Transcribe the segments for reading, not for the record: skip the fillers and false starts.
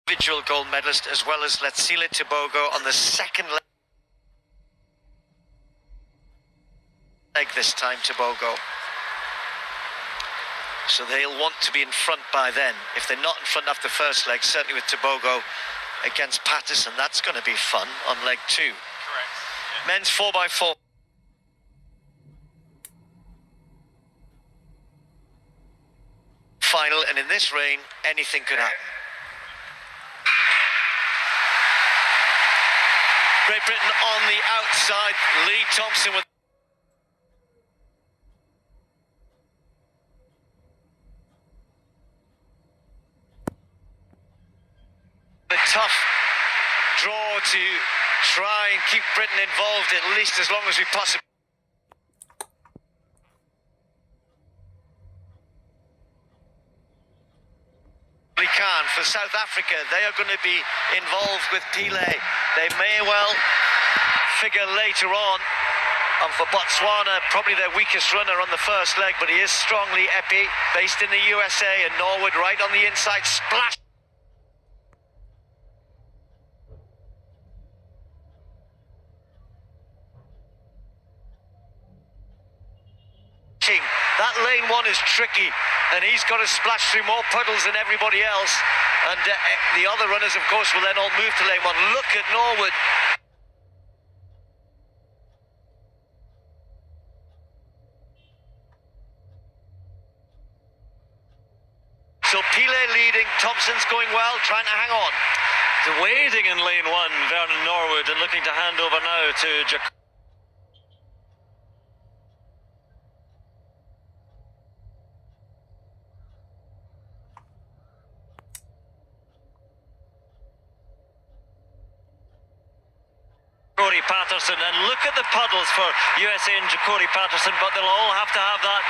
individual gold medalist, as well as Letsile Tebogo on the second leg this time, Tebogo. So they'll want to be in front by then. If they're not in front after the first leg, certainly with Tebogo against Patterson, that's going to be fun on leg 2. Correct. Yeah. Men's 4x4. Final, and in this rain, anything could happen. Great Britain on the outside. Lee Thompson with a tough draw to try and keep Britain involved at least as long as we possibly can. For South Africa, they are going to be involved with Pile. They may well figure later on. And for Botswana, probably their weakest runner on the first leg, but he is strongly Epi, based in the USA, and Norwood right on the inside, splash. That lane 1 is tricky, and he's got to splash through more puddles than everybody else. And the other runners, of course, will then all move to lane 1. Look at Norwood. So Pile leading, Thompson's going well, trying to hang on. Waiting in lane 1, Vernon Norwood, and looking to hand over now to Jacob. Jacori Patterson, and look at the puddles for USA and Jacori Patterson, but they'll all have to have that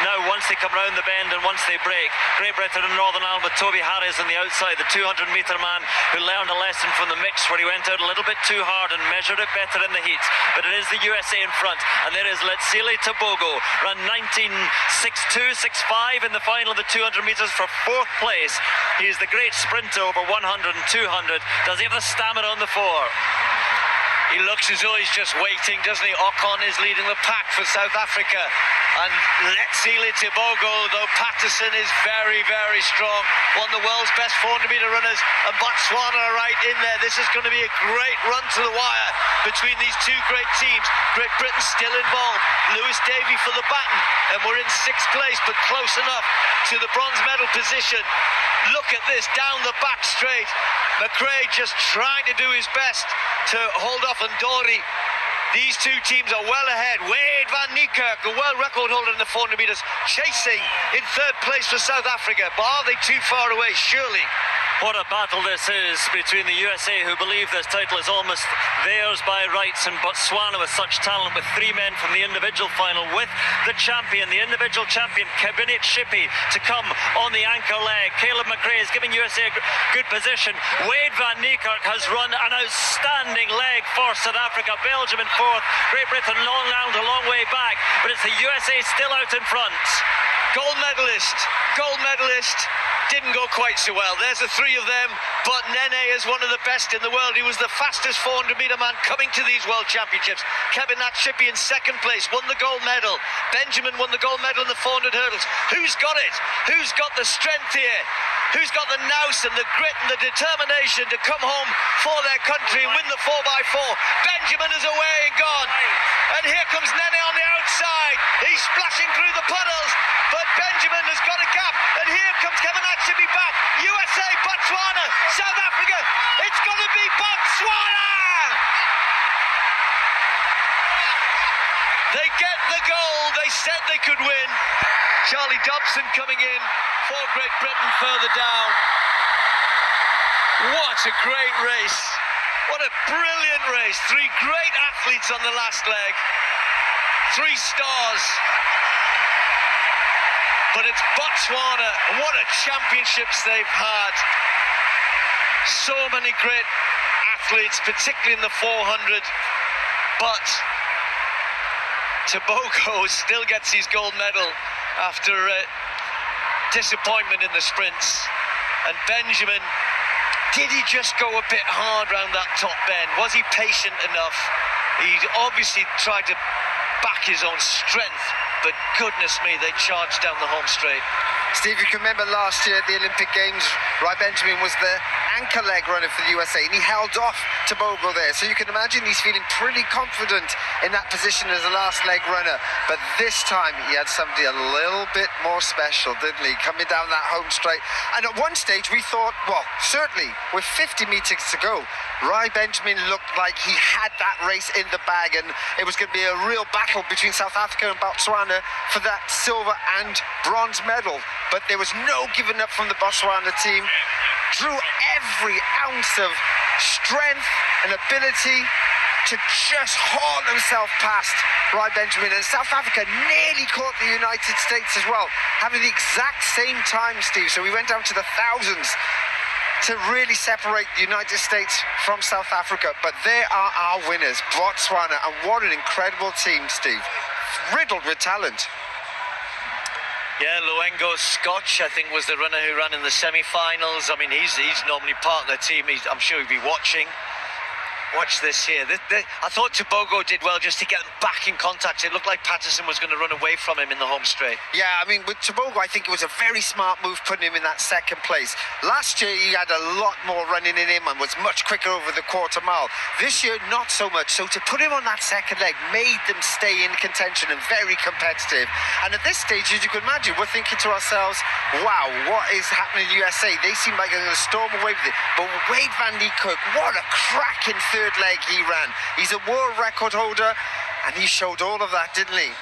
now once they come round the bend and once they break. Great Britain and Northern Ireland with Toby Harris on the outside, the 200-metre man who learned a lesson from the mix where he went out a little bit too hard and measured it better in the heat. But it is the USA in front, and there is Letsile Tebogo, ran 19.62.65 in the final of the 200 metres for 4th place. He's the great sprinter over 100 and 200. Does he have the stamina on the 4? He looks as though he's just waiting, doesn't he? Ocon is leading the pack for South Africa. And Letsile Tebogo, though Patterson is very, very strong. One of the world's best 400-metre runners. And Botswana are right in there. This is going to be a great run to the wire between these two great teams. Great Britain still involved. Lewis Davey for the baton. And we're in 6th place, but close enough to the bronze medal position. Look at this, down the back straight. McRae just trying to do his best to hold off Ndori. These two teams are well ahead. Wade van Niekerk, the world record holder in the 400 metres, chasing in 3rd place for South Africa. But are they too far away? Surely. What a battle this is between the USA, who believe this title is almost theirs by rights, and Botswana with such talent, with 3 men from the individual final, with the champion, the individual champion, Kebini Tshipi, to come on the anchor leg. Caleb McRae is giving USA a good position. Wade van Niekerk has run an outstanding leg for South Africa. Belgium in 4th, Great Britain long a long way back, but it's the USA still out in front. Gold medalist, didn't go quite so well. There's the 3 of them, but Nene is one of the best in the world. He was the fastest 400-metre man coming to these World Championships. Kevin Tshipi in 2nd place, won the gold medal. Benjamin won the gold medal in the 400 hurdles. Who's got it? Who's got the strength here? Who's got the nous and the grit and the determination to come home for their country and win the 4x4? Benjamin is away and gone. And here comes Nene on the outside. He's splashing through the puddles, but Benjamin has got a gap. And here comes Kevin Tshipi back. USA, Botswana, South Africa. It's going to be Botswana! They get the goal. They said they could win. Charlie Dobson coming in for Great Britain further down. What a great race. What a brilliant race. 3 great athletes on the last leg. 3 stars. But it's Botswana. What a championships they've had. So many great athletes, particularly in the 400. But Tebogo still gets his gold medal after disappointment in the sprints. And Benjamin Did he just go a bit hard round that top bend? Was he patient enough? He obviously tried to back his own strength, but goodness me, they charged down the home straight. Steve, you can remember last year at the Olympic Games, Rai Benjamin was the anchor leg runner for the USA, and he held off Tebogo there. So you can imagine he's feeling pretty confident in that position as a last leg runner. But this time he had somebody a little bit more special, didn't he? Coming down that home straight. And at one stage we thought, well, certainly with 50 metres to go, Rai Benjamin looked like he had that race in the bag, and it was going to be a real battle between South Africa and Botswana for that silver and bronze medal. But there was no giving up from the Botswana team. Drew every ounce of strength and ability to just haul himself past Rai Benjamin. And South Africa nearly caught the United States as well, having the exact same time, Steve. So we went down to the thousands to really separate the United States from South Africa. But they are our winners, Botswana. And what an incredible team, Steve. Riddled with talent. Yeah, Luengo Scotch, I think, was the runner who ran in the semi-finals. I mean, he's normally part of the team. I'm sure he'll be watching. Watch this here. I thought Tebogo did well just to get them back in contact. It looked like Patterson was going to run away from him in the home straight. Yeah, I mean, with Tebogo, I think it was a very smart move putting him in that second place. Last year, he had a lot more running in him and was much quicker over the quarter mile. This year, not so much. So to put him on that second leg made them stay in contention and very competitive. And at this stage, as you can imagine, we're thinking to ourselves, wow, what is happening in the USA? They seem like they're going to storm away with it. But Wade van Niekerk, what a cracking third leg he ran. He's a world record holder, and he showed all of that, didn't he?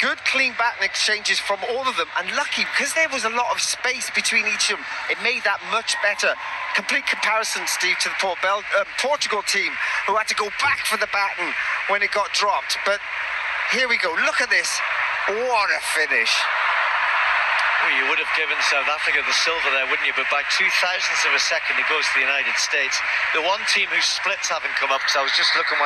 Good clean back exchanges from all of them, and lucky because there was a lot of space between each of them. It made that much better. Complete comparison, Steve, to the Portugal team, who had to go back for the baton when it got dropped. But here we go. Look at this. What a finish. Well, you would have given South Africa the silver there, wouldn't you? But by 0.02 of a second, it goes to the United States. The one team whose splits haven't come up, because I was just looking